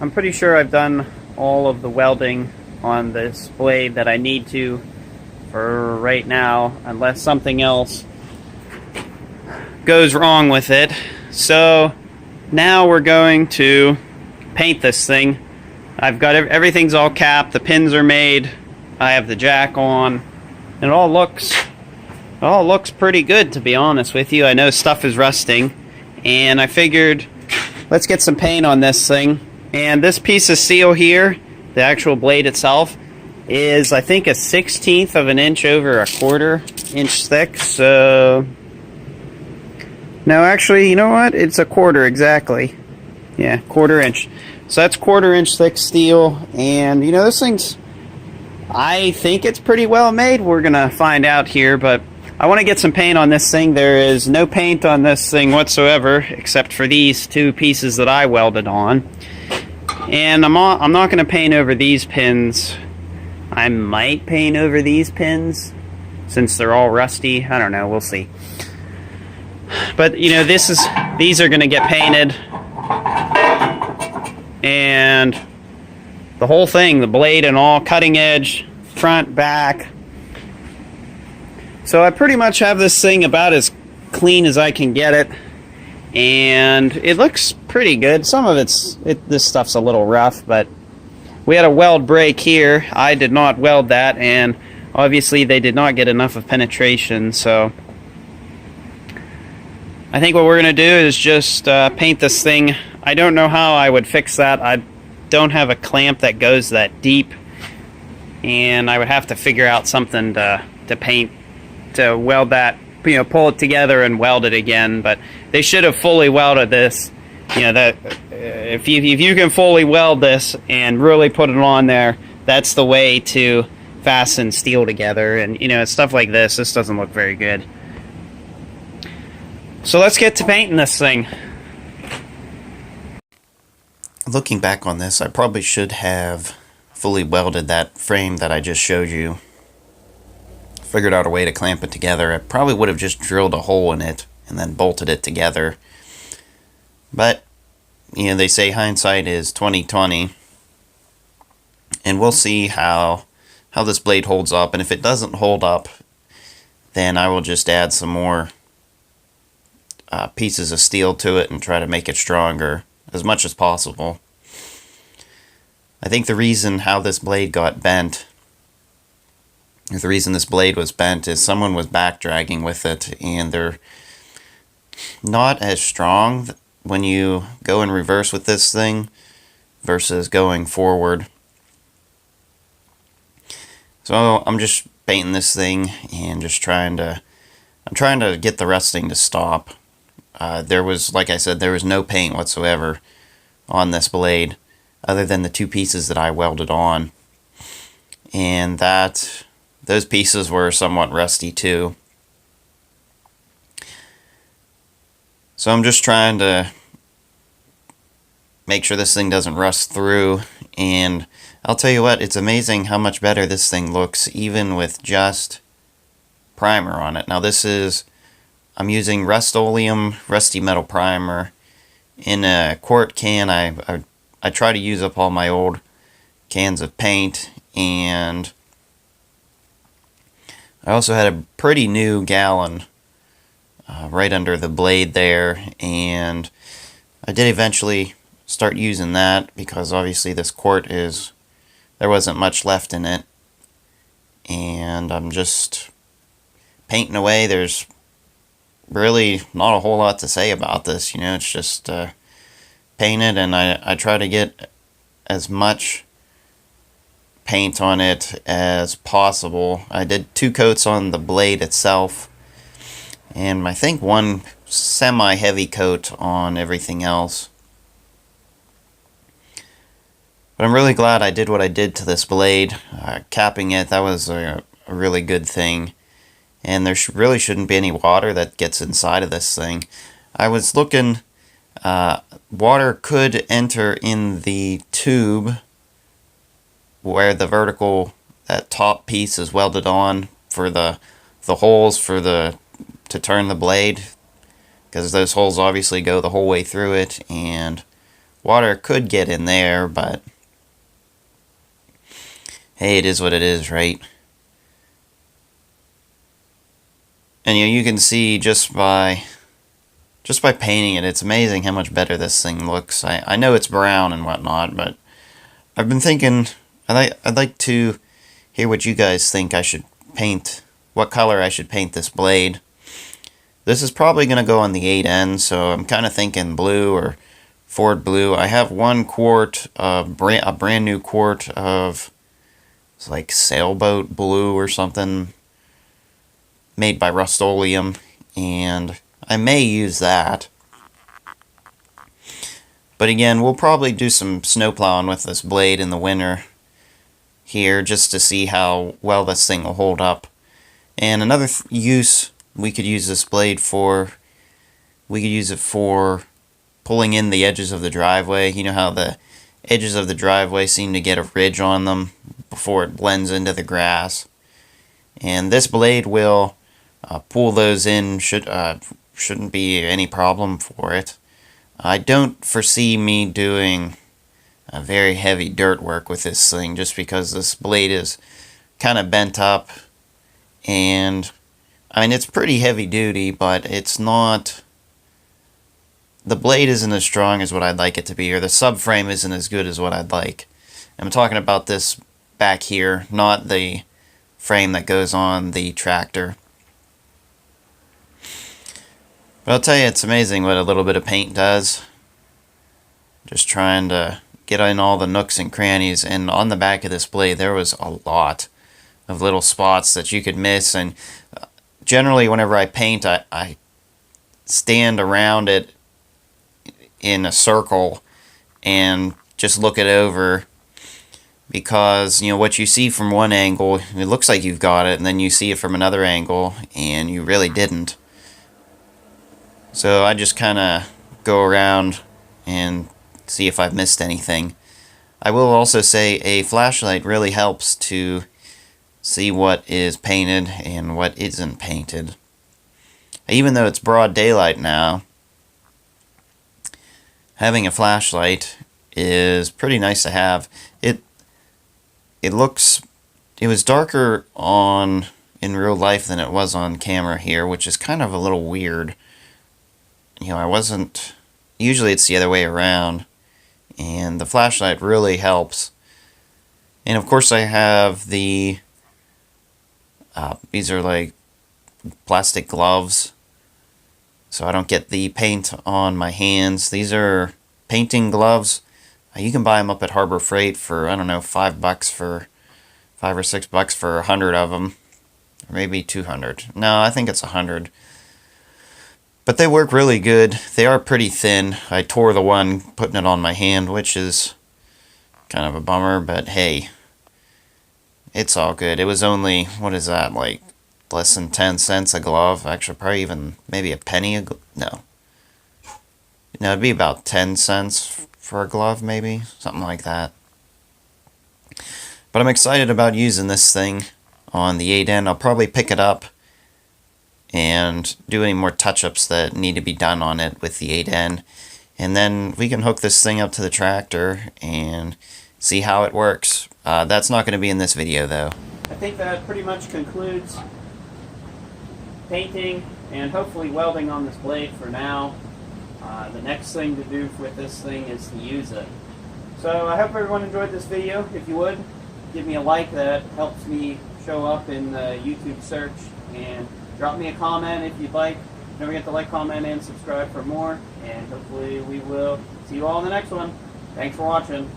I'm pretty sure I've done all of the welding on this blade that I need to for right now, unless something else goes wrong with it. So now we're going to paint this thing. I've got everything's all capped, the pins are made, I have the jack on, and it all looks pretty good, to be honest with you. I know stuff is rusting, and I figured let's get some paint on this thing. And this piece of steel here, the actual blade itself, is I think a 1/16 of an inch over a 1/4 inch thick. So no, actually, you know what? It's a 1/4 exactly. Yeah, 1/4 inch. So that's 1/4 inch thick steel, and you know, this thing's, I think it's pretty well made. We're gonna find out here, but I want to get some paint on this thing. There is no paint on this thing whatsoever, except for these two pieces that I welded on. And I'm not going to paint over these pins. I might paint over these pins, since they're all rusty. I don't know, we'll see. But you know, these are going to get painted, and the whole thing, the blade and all, cutting edge, front, back. So I pretty much have this thing about as clean as I can get it, and it looks pretty good. Some of this stuff's a little rough, but we had a weld break here. I did not weld that, and obviously they did not get enough of penetration, so I think what we're going to do is just paint this thing. I don't know how I would fix that. I don't have a clamp that goes that deep, and I would have to figure out something to paint, to weld that, you know, pull it together and weld it again. But they should have fully welded this. You know, that if you can fully weld this and really put it on there, that's the way to fasten steel together. And you know, stuff like this doesn't look very good. So let's get to painting this thing. Looking back on this, I probably should have fully welded that frame that I just showed you. Figured out a way to clamp it together. I probably would have just drilled a hole in it and then bolted it together. But, you know, they say hindsight is 20/20. And we'll see how this blade holds up. And if it doesn't hold up, then I will just add some more pieces of steel to it and try to make it stronger as much as possible. I think the reason how this blade got bent, or the reason this blade was bent, is someone was back dragging with it, and they're not as strong when you go in reverse with this thing versus going forward. So I'm just painting this thing and just trying to get the rusting to stop. There was, like I said, there was no paint whatsoever on this blade other than the two pieces that I welded on, and those pieces were somewhat rusty too. So I'm just trying to make sure this thing doesn't rust through, and I'll tell you what, it's amazing how much better this thing looks even with just primer on it. Now I'm using Rust-Oleum Rusty Metal Primer in a quart can. I try to use up all my old cans of paint, and I also had a pretty new gallon right under the blade there, and I did eventually start using that because obviously this quart there wasn't much left in it, and I'm just painting away. There's really not a whole lot to say about this, you know, it's just painted, and I try to get as much paint on it as possible. I did 2 coats on the blade itself, and I think 1 semi-heavy coat on everything else. But I'm really glad I did what I did to this blade. Capping it, that was a really good thing. And there really shouldn't be any water that gets inside of this thing. I was looking, water could enter in the tube where the vertical, that top piece is welded on for the holes to turn the blade, because those holes obviously go the whole way through it, and Water could get in there, but hey, it is what it is, right? And you can see just by painting it, it's amazing how much better this thing looks. I know it's brown and whatnot, but I've been thinking I'd like to hear what you guys think I should paint, what color I should paint this blade. This is probably going to go on the 8N, so I'm kind of thinking blue or Ford blue. I have 1 quart, a brand new quart of, it's like sailboat blue or something, made by Rust-Oleum, and I may use that. But again, we'll probably do some snowplowing with this blade in the winter here, just to see how well this thing will hold up. And another use we could use this blade for, we could use it for pulling in the edges of the driveway. You know how the edges of the driveway seem to get a ridge on them before it blends into the grass. And this blade will pull those in, shouldn't be any problem for it. I don't foresee me doing a very heavy dirt work with this thing, just because this blade is kind of bent up, and I mean, it's pretty heavy duty, but it's not, the blade isn't as strong as what I'd like it to be, or the subframe isn't as good as what I'd like. I'm talking about this back here, not the frame that goes on the tractor. But I'll tell you, it's amazing what a little bit of paint does. Just trying to get in all the nooks and crannies, and on the back of this blade there was a lot of little spots that you could miss. And generally whenever I paint, I stand around it in a circle and just look it over, because what you see from one angle, it looks like you've got it, and then you see it from another angle and you really didn't. So I just kind of go around and see if I've missed anything. I will also say a flashlight really helps to see what is painted and what isn't painted. Even though it's broad daylight now, having a flashlight is pretty nice to have. It was darker in real life than it was on camera here, which is kind of a little weird. Usually it's the other way around, and the flashlight really helps. And of course I have these are like plastic gloves, so I don't get the paint on my hands. These are painting gloves. You can buy them up at Harbor Freight for, I don't know, $5 for, $5 or $6 for 100 of them, or maybe 200. No, I think it's 100. But they work really good. They are pretty thin. I tore the one putting it on my hand, which is kind of a bummer, but hey, it's all good. It was only, what is that, like less than 10 cents a glove? Actually, probably even maybe a penny a glove. No, it'd be about 10 cents for a glove, maybe, something like that. But I'm excited about using this thing on the 8N. I'll probably pick it up and do any more touch-ups that need to be done on it with the 8N, and then we can hook this thing up to the tractor and see how it works. That's not going to be in this video though. I think that pretty much concludes painting and hopefully welding on this blade for now. The next thing to do with this thing is to use it. So I hope everyone enjoyed this video. If you would, give me a like. That helps me show up in the YouTube search, and drop me a comment if you'd like. Don't forget to like, comment, and subscribe for more, and hopefully we will see you all in the next one. Thanks for watching.